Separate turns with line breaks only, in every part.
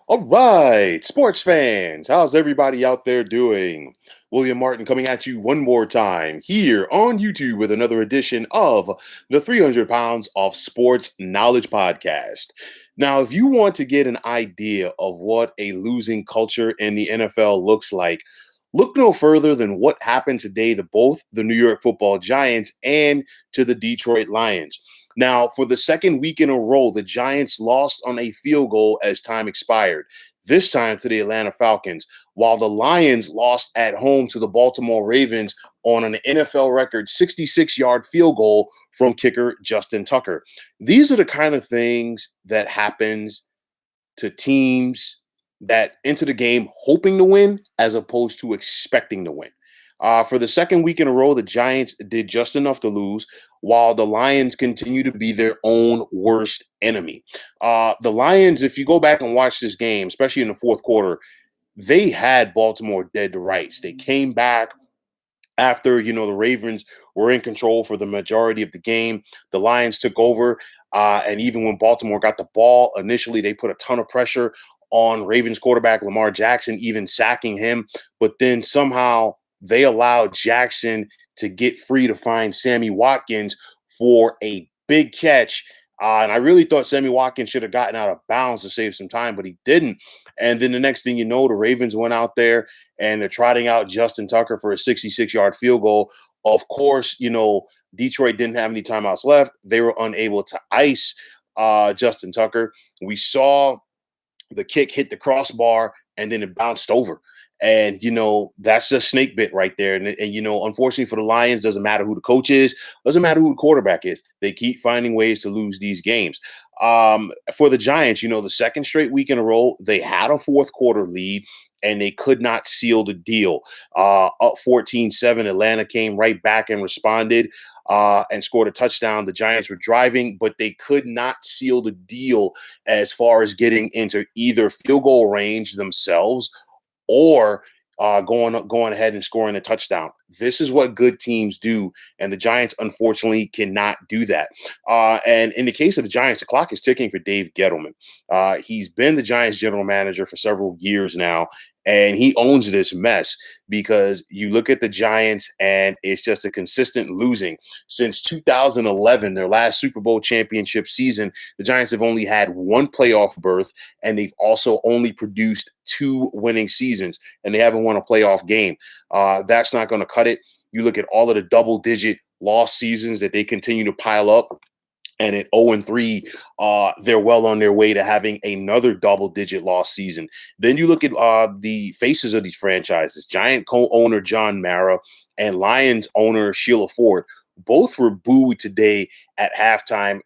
All right, sports fans, how's everybody out there doing? William Martin coming at you one more time here on YouTube with another edition of the 300 Pounds of Sports Knowledge Podcast. Now, if you want to get an idea of what a losing culture in the NFL looks like, look no further than what happened today to both the New York football Giants and to the Detroit Lions. Now, for the second week in a row, the Giants lost on a field goal as time expired, this time to the Atlanta Falcons, while the Lions lost at home to the Baltimore Ravens on an NFL record 66-yard field goal from kicker Justin Tucker. These are the kind of things that happens to teams that enter the game hoping to win as opposed to expecting to win. For the second week in a row, the Giants did just enough to lose, while the Lions continue to be their own worst enemy. The Lions, if you go back and watch this game, especially in the fourth quarter, they had Baltimore dead to rights. They came back after the Ravens were in control for the majority of the game. The Lions took over, and even when Baltimore got the ball initially, they put a ton of pressure on Ravens quarterback Lamar Jackson, even sacking him. But then somehow they allowed Jackson to get free to find Sammy Watkins for a big catch. And I really thought Sammy Watkins should have gotten out of bounds to save some time, but he didn't. And then the next thing you know, the Ravens went out there and they're trotting out Justin Tucker for a 66-yard field goal. Of course, Detroit didn't have any timeouts left. They were unable to ice Justin Tucker. We saw the kick hit the crossbar and then it bounced over. And that's a snake bit right there. And unfortunately for the Lions, doesn't matter who the coach is, doesn't matter who the quarterback is. They keep finding ways to lose these games. For the Giants, the second straight week in a row, they had a fourth quarter lead and they could not seal the deal. Up 14-7, Atlanta came right back and responded and scored a touchdown. The Giants were driving, but they could not seal the deal as far as getting into either field goal range themselves or going ahead and scoring a touchdown. This is what good teams do, and the Giants unfortunately cannot do that. And in the case of the Giants, the clock is ticking for Dave Gettleman. He's been the Giants general manager for several years now, and he owns this mess because you look at the Giants and it's just a consistent losing. Since 2011, their last Super Bowl championship season, the Giants have only had one playoff berth, and they've also only produced two winning seasons, and they haven't won a playoff game. That's not going to cut it. You look at all of the double-digit loss seasons that they continue to pile up. And at 0-3, they're well on their way to having another double-digit loss season. Then you look at the faces of these franchises. Giant co-owner John Mara and Lions owner Sheila Ford both were booed today at halftime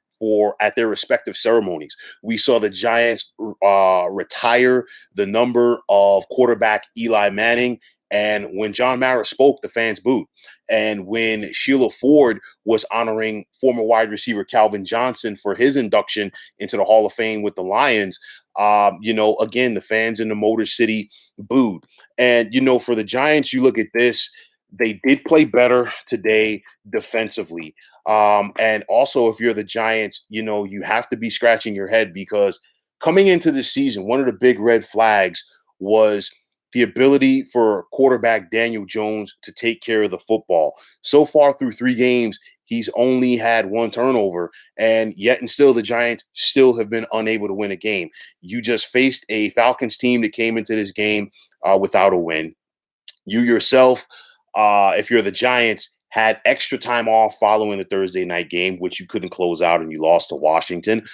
at their respective ceremonies. We saw the Giants retire the number of quarterback Eli Manning. And when John Mara spoke, the fans booed. And when Sheila Ford was honoring former wide receiver Calvin Johnson for his induction into the Hall of Fame with the Lions, again, the fans in the Motor City booed. And, for the Giants, you look at this, they did play better today defensively. And also, if you're the Giants, you have to be scratching your head because coming into this season, one of the big red flags was the ability for quarterback Daniel Jones to take care of the football. So far through 3 games, he's only had 1 turnover, and yet and still the Giants still have been unable to win a game. You just faced a Falcons team that came into this game without a win. You yourself, if you're the Giants, had extra time off following the Thursday night game, which you couldn't close out, and you lost to Washington.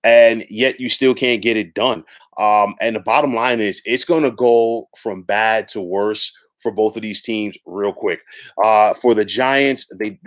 And yet you still can't get it done. And the bottom line is it's going to go from bad to worse for both of these teams real quick. For the Giants, they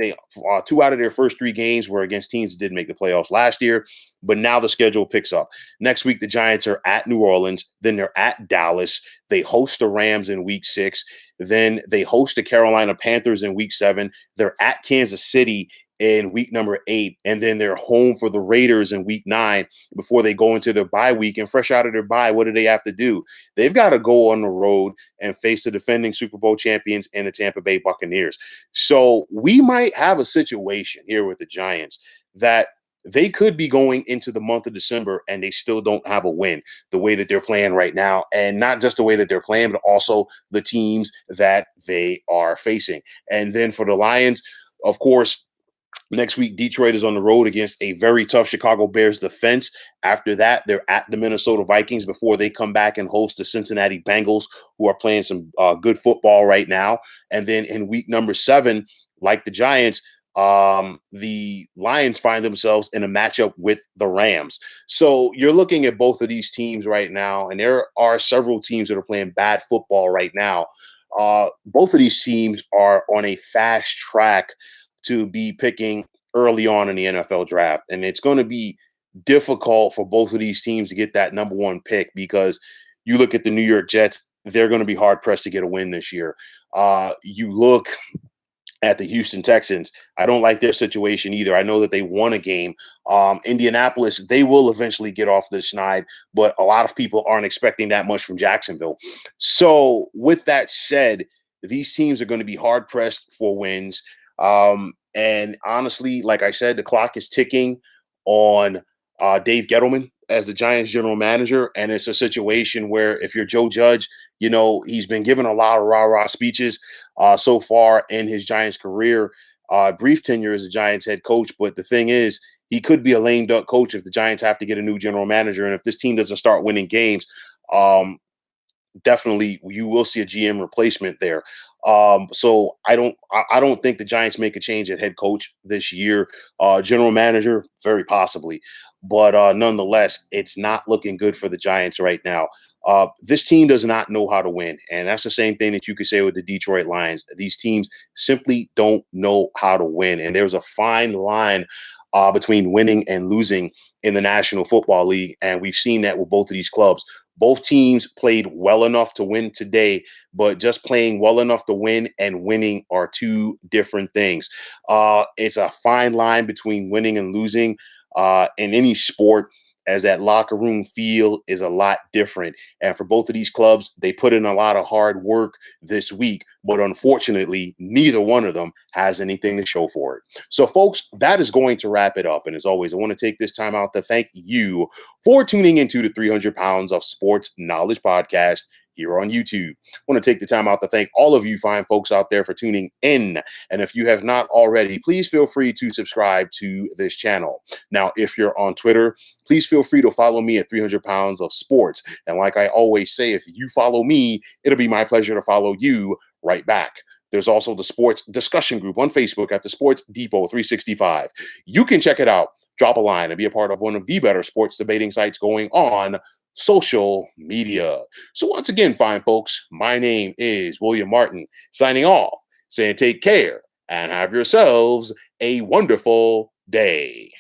2 out of their first 3 games were against teams that didn't make the playoffs last year, but now the schedule picks up. Next week, the Giants are at New Orleans, then they're at Dallas. They host the Rams in week 6. Then they host the Carolina Panthers in week 7. They're at Kansas City in week number 8, and then they're home for the Raiders in week 9 before they go into their bye week. And fresh out of their bye, what do they have to do? They've got to go on the road and face the defending Super Bowl champions and the Tampa Bay Buccaneers. So we might have a situation here with the Giants that they could be going into the month of December and they still don't have a win the way that they're playing right now. And not just the way that they're playing, but also the teams that they are facing. And then for the Lions, of course, next week, Detroit is on the road against a very tough Chicago Bears defense. After that, they're at the Minnesota Vikings before they come back and host the Cincinnati Bengals, who are playing some good football right now. And then in week number 7, like the Giants, the Lions find themselves in a matchup with the Rams. So you're looking at both of these teams right now, and there are several teams that are playing bad football right now. Both of these teams are on a fast track to be picking early on in the NFL draft. And it's going to be difficult for both of these teams to get that number one pick because you look at the New York Jets, they're going to be hard pressed to get a win this year. You look at the Houston Texans. I don't like their situation either. I know that they won a game. Indianapolis, they will eventually get off the schneid, but a lot of people aren't expecting that much from Jacksonville. So, with that said, these teams are going to be hard pressed for wins. And honestly, like I said, the clock is ticking on Dave Gettleman as the Giants general manager. And it's a situation where if you're Joe Judge, he's been given a lot of rah-rah speeches so far in his Giants career. Brief tenure as a Giants head coach. But the thing is, he could be a lame duck coach if the Giants have to get a new general manager. And if this team doesn't start winning games, definitely you will see a GM replacement there. So I don't think the Giants make a change at head coach this year. General manager, very possibly, but nonetheless, it's not looking good for the Giants right now. This team does not know how to win, and that's the same thing that you could say with the Detroit Lions. These teams simply don't know how to win, and there's a fine line between winning and losing in the National Football League, and we've seen that with both of these clubs. Both teams played well enough to win today, but just playing well enough to win and winning are two different things. It's a fine line between winning and losing in any sport, as that locker room feel is a lot different. And for both of these clubs, they put in a lot of hard work this week, but unfortunately, neither one of them has anything to show for it. So, folks, that is going to wrap it up. And as always, I want to take this time out to thank you for tuning into the 300 Pounds of Sports Knowledge podcast here on YouTube. I want to take the time out to thank all of you fine folks out there for tuning in. And if you have not already, please feel free to subscribe to this channel. Now, if you're on Twitter, please feel free to follow me at 300 Pounds of Sports. And like I always say, if you follow me, it'll be my pleasure to follow you right back. There's also the sports discussion group on Facebook at the Sports Depot 365. You can check it out, drop a line, and be a part of one of the better sports debating sites going on social media. So once again, fine folks, my name is William Martin, signing off, saying take care and have yourselves a wonderful day.